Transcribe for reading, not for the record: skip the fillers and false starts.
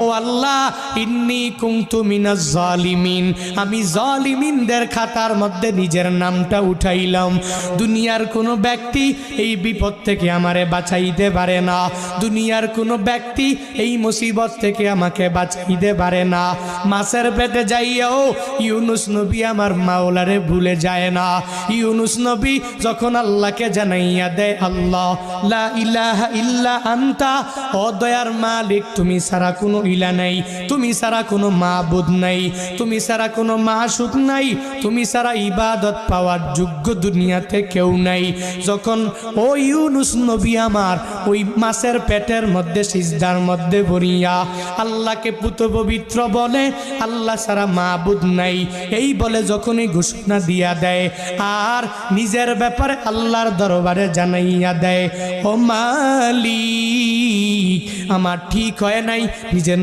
ও আল্লাহ, ইন্নী কুনতু মিনাজ জালিমিন, আমি জালিমিনদের খাতার মধ্যে নিজের নামটা উঠাইলাম। দুনিয়ার কোনো ব্যক্তি এই বিপদ থেকে আমারে বাঁচাইতে পারে না, দুনিয়ার কোনো ব্যক্তি এই মুসিবত থেকে আমাকে বাঁচাইতে পারে না। মাছের পেটে যাইয়াও ইউনুস নবী আমার মাওলারে ভুলে যায় না। ইউনুস নবী যখন আল্লাহকে জানাইয়া দেয়, আল্লাহ লা ইলাহা ইল্লা আনতা, ও দয়ার মালিক তুমি ছাড়া কোনো ইলা নাই, তুমি ছাড়া কোনো মাবুদ নাই, তুমি ছাড়া কোনো মাসুক নাই, তুমি ছাড়া ইবাদত পাওয়ার যোগ্য দুনিয়াতে কেউ নাই। যখন ও ইউনুস নবী আমার ওই মাছের পেটের মধ্যে সিজদার মধ্যে পড়িয়া আল্লাহকে পুত পবিত্র বলে, আল্লাহ ছাড়া মাবুদ নাই এই বলে যখনই ঘোষণা দিয়া দেয় আর নিজের ব্যাপারে আল্লাহর দরবারে জানাইয়া দেয়, ও মালিক আমার ঠিক হয় নাই, নিজের